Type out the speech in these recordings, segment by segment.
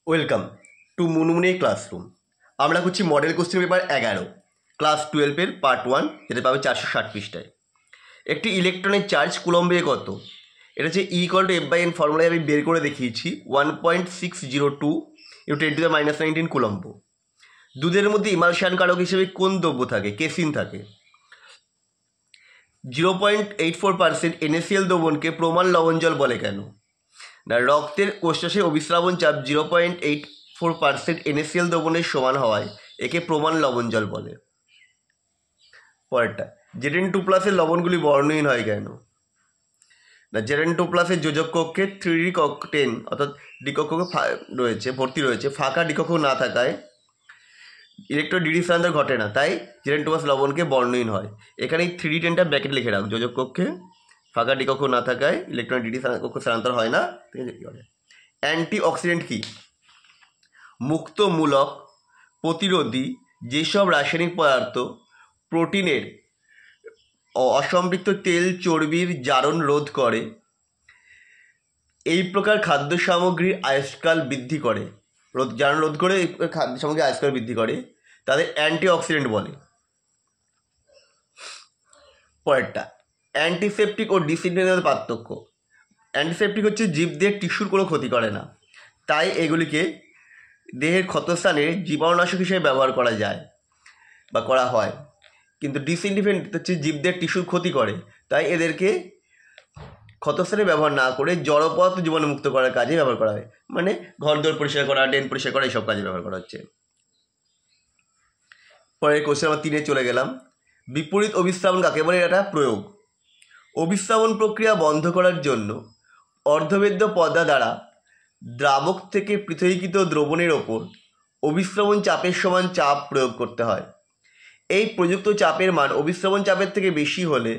Welcome to Munmuni classroom. আমরা করছি model question paper 11 class 12-এর পার্ট 1, যেটা পাবে 460 পৃষ্ঠায়। একটি ইলেকট্রনের চার্জ কুলম্বে কত? এটা হচ্ছে E=F/n ফর্মুলায় আমি বের করে দেখিয়েছি 1.602 × 10⁻⁹ কুলম্ব। দুধের মধ্যে ইমালশন কারক হিসেবে কোন দ্রব্য থাকে? কেসিন থাকে। 0.84% NaCl দ্রবণকে প্রমাণ লবণ জল বলে কেন? না, রক্তের কোষাশয়ে অবিশ্রাবণ চাপ 0.84% NaCl দ্রবণের সমান হওয়ায় একে প্রমাণ লবণ জল বলে। পরেরটা, Zn2+ লবণগুলি বর্ণহীন হয় কেন? না, Zn2+ যোজক কক্ষে 3D কক্ষে অর্থাৎ ডি কক্ষ রয়েছে, ভর্তি রয়েছে। ফাঁকা ডি কক্ষ না থাকায় ইলেকট্রন ডি স্থানান্তর ঘটে না, তাই Zn2+ লবণকে বর্ণহীন হয়। এখানে এই 3D10টা ব্র্যাকেট লিখে রাখ। যোজক কক্ষে ফাঁকা ডি কক্ষ না থাকায় ইলেকট্রন ডি কক্ষ স্থানান্তর হয় না। অ্যান্টিঅক্সিডেন্ট কি? মুক্তমূলক প্রতিরোধী যেসব রাসায়নিক পদার্থ প্রোটিনের অসম্পৃক্ত তেল চর্বির জারণ রোধ করে, এই প্রকার খাদ্য সামগ্রীর আয়ুষ্কাল বৃদ্ধি করে, জারণ রোধ করে এই খাদ্য সামগ্রীর আয়ুষ্কাল বৃদ্ধি করে, তাদের অ্যান্টিঅক্সিডেন্ট বলে। পরেরটা, অ্যান্টিসেপটিক ও ডিসইনফেক্টেন্টের পার্থক্য। অ্যান্টিসেপটিক হচ্ছে জীবদের টিস্যুর কোনো ক্ষতি করে না, তাই এগুলিকে দেহের ক্ষতস্থানে জীবাণুনাশক হিসেবে ব্যবহার করা যায় বা করা হয়। কিন্তু ডিসইনফেক্টেন্ট হচ্ছে জীবদের টিস্যুর ক্ষতি করে, তাই এদেরকে ক্ষতস্থানে ব্যবহার না করে জড়পদার্থ জীবাণুমুক্ত করার কাজে ব্যবহার করা হয়। মানে ঘরদোর পরিষ্কার করা, ড্রেন পরিষ্কার করা, এইসব কাজে ব্যবহার করা হচ্ছে। পরের কোশ্চেন আমরা 3-এ চলে গেলাম। বিপরীত অভিস্রাবণ কাকে বলে? এটা প্রয়োগ। অভিস্রাবণ প্রক্রিয়া বন্ধ করার জন্য অর্ধবেদ্য পর্দা দ্বারা দ্রাবক থেকে পৃথকীকৃত দ্রবণের ওপর অভিস্রাবণ চাপের সমান চাপ প্রয়োগ করতে হয়। এই প্রযুক্ত চাপের মান অভিস্রাবণ চাপের থেকে বেশি হলে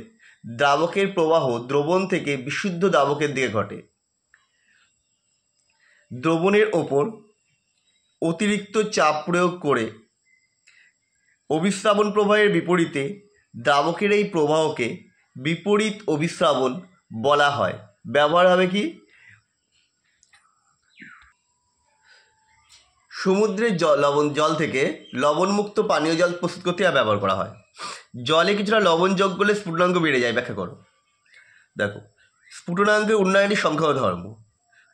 দ্রাবকের প্রবাহ দ্রবণ থেকে বিশুদ্ধ দ্রাবকের দিকে ঘটে। দ্রবণের ওপর অতিরিক্ত চাপ প্রয়োগ করে অভিস্রাবণ প্রবাহের বিপরীতে দ্রাবকের এই প্রবাহকে বিপরীত অভিস্রাবণ বলা হয়। ব্যবহার হবে কি? সমুদ্রের জল থেকে লবণমুক্ত পানীয় জল প্রস্তুত করতে ব্যবহার করা হয়। জলে কিছুটা লবণ যোগ করলে স্ফুটনাঙ্ক বেড়ে যায়। ব্যাখ্যা করো। দেখো, স্ফুটনাঙ্কের উন্নয়নের সংখ্যা ধর্ম,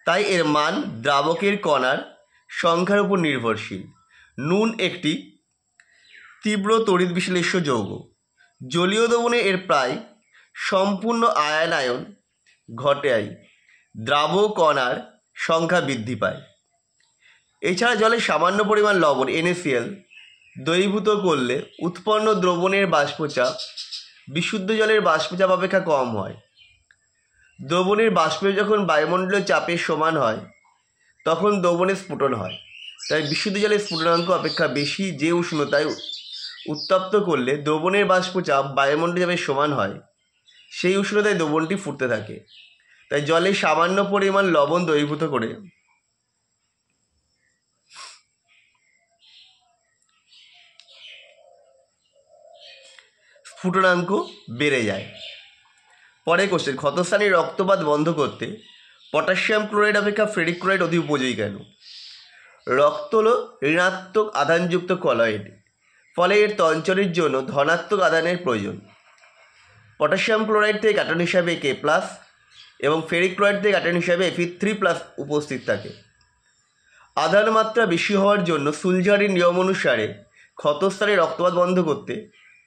তাই এর মান দ্রাবকের কণার সংখ্যার উপর নির্ভরশীল। নুন একটি তীব্র তড়িৎ বিশ্লেষ্য যৌগ। জলীয় দ্রবণে এর প্রায় সম্পূর্ণ আয়নায়ন ঘটায় দ্রাবক কণার সংখ্যা বৃদ্ধি পায়। এছাড়া জলে সামান্য পরিমাণ লবণ NaCl দ্রবীভূত করলে উৎপন্ন দ্রবণের বাষ্পচাপ বিশুদ্ধ জলের বাষ্পচাপ অপেক্ষা কম হয়। দ্রবণের বাষ্প যখন বায়ুমণ্ডলীয় চাপের সমান হয় তখন দ্রবণের স্ফুটন হয়, তাই বিশুদ্ধ জলের স্ফুটনাঙ্ক অপেক্ষা বেশি। যে উষ্ণতায় উত্তপ্ত করলে দ্রবণের বাষ্পচাপ বায়ুমণ্ডলীয় চাপের সমান হয়, সেই উষ্ণতায় দ্রবণটি ফুটতে থাকে। তাই জলে সামান্য পরিমাণ লবণ দ্রবীভূত করে স্ফুটনাঙ্ক বেড়ে যায়। পরে কোশ্চেন, ক্ষতস্থানে রক্তপাত বন্ধ করতে পটাশিয়াম ক্লোরাইড অপেক্ষা ফেরিক ক্লোরাইড অধিক উপযোগী কেন? রক্ত হল ঋণাত্মক আধানযুক্ত কলয়েড, ফলে এর তঞ্চনের জন্য ধনাত্মক আধানের প্রয়োজন। পটাশিয়াম ক্লোরাইড থেকে কাটন হিসাবে K+ এবং ফেরিক ক্লোরাইড থেকে কাটন হিসাবে Fe3+ উপস্থিত থাকে। আধান মাত্রা বেশি হওয়ার জন্য সুলজারির নিয়ম অনুসারে ক্ষতস্থানে রক্তপাত বন্ধ করতে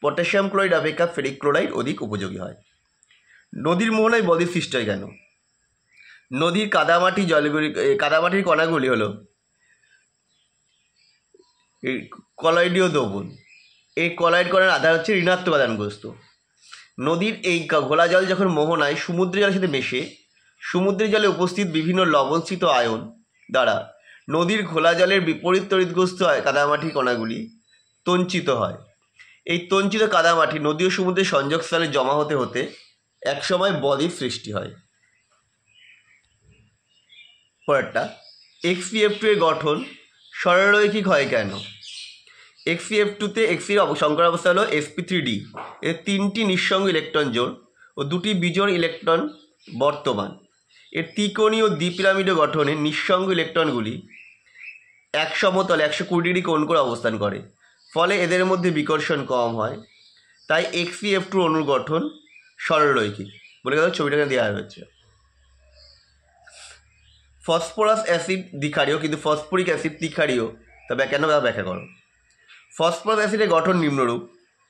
পটাশিয়াম ক্লোরাইড অপেক্ষা ফেরিক ক্লোরাইড অধিক উপযোগী হয়। নদীর মোহনায় বদ্বীপ সৃষ্টি হয় কেন? নদীর কাদামাটির কণাগুলি হলো কলয়েডীয় দ্রবণ। এই কলয়েড কণার আধার হচ্ছে ঋণাত্মক আধানগ্রস্ত। নদীর এই ঘোলা জল যখন মোহনায় সমুদ্রের জলের সাথে মেশে, সমুদ্রের জলে উপস্থিত বিভিন্ন লবণস্থিত আয়ন দ্বারা নদীর ঘোলা জলের বিপরীত তড়িৎগ্রস্ত কাদামাটির কণাগুলি তঞ্চিত হয়। এই তঞ্চিত কাদামাটি নদী ও সমুদ্রের সংযোগস্থলে জমা হতে হতে একসময় বদ্বীপ সৃষ্টি হয়। পরেরটা, XeF2 এর গঠন সরলরৈখিক হয় কেন? XeF2-তে Xe সংকর অবস্থা হলো sp3d। এর 3টি নিঃসঙ্গ ইলেকট্রন জোড় ও 2টি বিজোড় ইলেকট্রন বর্তমান। এর ত্রিকোণীয় দ্বিপিরামিড গঠনে নিঃসঙ্গ ইলেকট্রনগুলি এক সমতলে 120 ডিগ্রি কোণ করে অবস্থান করে, ফলে এদের মধ্যে বিকর্ষণ কম হয়। তাই XeF2 অণুর গঠন সরলরৈখিক বলে গেল। ছবিটাকে দেওয়া হয়েছে। ফসফরাস অ্যাসিড দ্বিক্ষারীয়, কিন্তু ফসফরিক অ্যাসিড ত্রিক্ষারীয়। তবে কেন ব্যাখ্যা করো। ফসফরাস অ্যাসিডের গঠন নিম্নরূপ।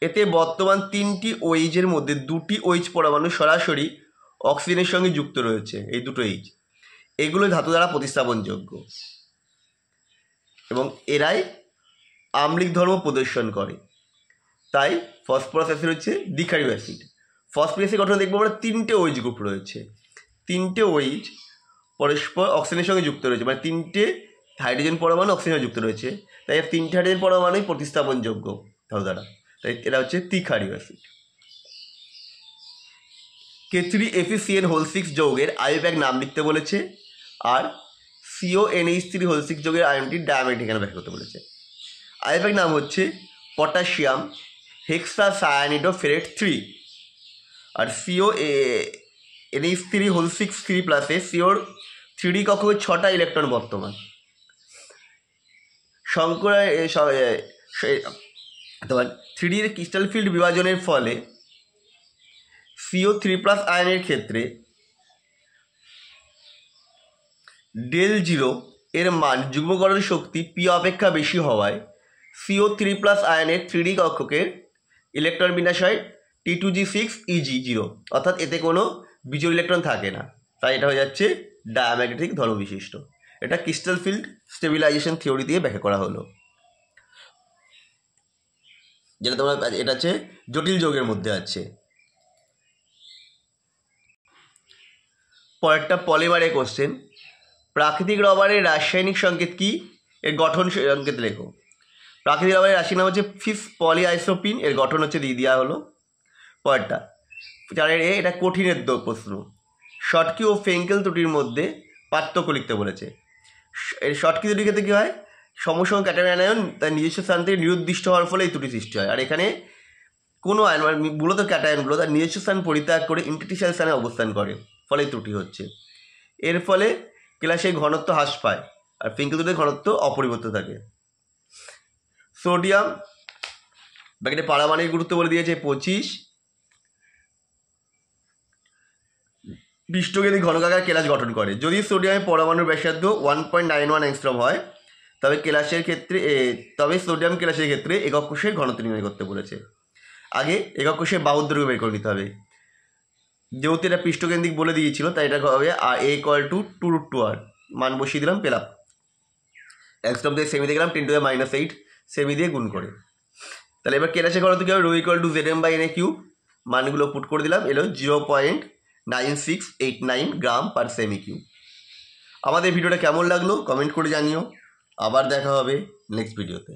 এতে বর্তমান 3টি OH-এর মধ্যে 2টি OH পরমাণু সরাসরি অক্সিজেনের সঙ্গে যুক্ত রয়েছে। এই দুটো OH এগুলো ধাতু দ্বারা প্রতিস্থাপনযোগ্য এবং এরাই আম্লিক ধর্ম প্রদর্শন করে। তাই ফসফরাস অ্যাসিড হচ্ছে দ্বিক্ষারীয় অ্যাসিড। ফসফরিক অ্যাসিড গঠনে দেখবো আমরা 3টে OH গ্রুপ রয়েছে। 3টে OH পরস্পর অক্সিজেনের সঙ্গে যুক্ত রয়েছে, মানে 3টে হাইড্রোজেন পরমাণু অক্সিজেনে যুক্ত রয়েছে। তাই 3টে হাইড্রোজেন পরমাণুই প্রতিস্থাপনযোগ্য ধাতু দ্বারা। তাই এরা হচ্ছে ত্রিক্ষারীয় অ্যাসিড। K3FeCN6 যৌগের আয়ুপ্যাক নাম লিখতে বলেছে, আর CONH3 যৌগের আয়নটির ডায়ামেট এখানে ব্যাখ্যা করতে বলেছে। আয়ুপ্যাক নাম হচ্ছে পটাশিয়াম হেক্সাসায়ানিডোফেরেট 3, আর CONH3 3+এ COর 3D কক্ষকে 6টা ইলেকট্রন বর্তমান। তোমার 3D এর ক্রিস্টাল ফিল্ড বিভাজনের ফলে CO3+ আয়নের ক্ষেত্রে ∆0 এর মান যুগ্মকরণ শক্তি P অপেক্ষা বেশি হওয়ায় CO3+ আয়নের 3D কক্ষকের ইলেকট্রন বিন্যাস হয় T2G6Eg0, অর্থাৎ এতে কোনো বিজোড় ইলেকট্রন থাকে না। তাই এটা হয়ে যাচ্ছে ডায়াম্যাগনেটিক ধর্ম বিশিষ্ট। এটা ক্রিস্টাল ফিল্ড স্টেবিলাইজেশন থিওরি দিয়ে ব্যাখ্যা করা হলো, যেটা তোমরা এটা হচ্ছে জটিল যৌগের মধ্যে আছে। পরেরটা পলিমারের কোশ্চেন। প্রাকৃতিক রবারের রাসায়নিক সংকেত কি? এর গঠন সংকেত লেখো। প্রাকৃতিক রবারের রাসায়নিক নাম হচ্ছে ফিস পলিআইসোপিন, এর গঠন হচ্ছে দিয়ে দেওয়া হলো। পরেরটা 4 এটা কঠিনের প্রশ্ন। শর্টকি ও ফ্রেঙ্কেল ত্রুটির মধ্যে পার্থক্য লিখতে বলেছে। এই শর্টকি ত্রুটির ক্ষেত্রে কী হয়, সমসম ক্যাটায়ন আয়ন তার নিজস্ব স্থান থেকে নিরুদ্দিষ্ট হওয়ার ফলে এই ত্রুটি সৃষ্টি হয়। আর এখানে কোনো আয়ন মূলত ক্যাটায়নগুলো তার নিজস্ব স্থান পরিত্যাগ করে ইন্টারস্টিশিয়াল স্থানে অবস্থান করে, ফলে ত্রুটি হচ্ছে। এর ফলে ক্লাসের ঘনত্ব হ্রাস পায়, আর ফ্রেঙ্কেল ত্রুটির ঘনত্ব অপরিবর্তিত থাকে। সোডিয়াম ব্যাকেটে পারমাণবিক গুরুত্ব বলে দিয়েছে 25। পৃষ্ঠকেন্দ্রিক ঘনকাকার কেলাস গঠন করে। যদি সোডিয়ামের পরমাণুর ব্যাসার্ধ 1.91 অ্যাংস্ট্রম হয়, তবে সোডিয়াম কেলাসের ক্ষেত্রে একক কোষের ঘনত্ব নির্ণয় করতে বলেছে। আগে একক কোষের বাহুর দৈর্ঘ্য বের করে নিতে হবে। যেহেতু এটা পৃষ্ঠকেন্দ্রিক বলে দিয়েছিল, তাই এটা হবে A=2√2r, মান বসিয়ে দিলাম, পেলাম অ্যাংস্ট্রম দিয়ে সেমি দিয়ে গেলাম 10⁻⁸ সেমি দিয়ে গুণ করে। তাহলে এবার কেলাসের ঘনত্ব কী হবে, ρ=Zm/Na³, মানগুলো পুট করে দিলাম, এলো 0.9689 গ্রাম পার সেমি কিউব। আমাদের ভিডিওটা কেমন লাগলো কমেন্ট করে জানিও। আবার দেখা হবে নেক্সট ভিডিওতে।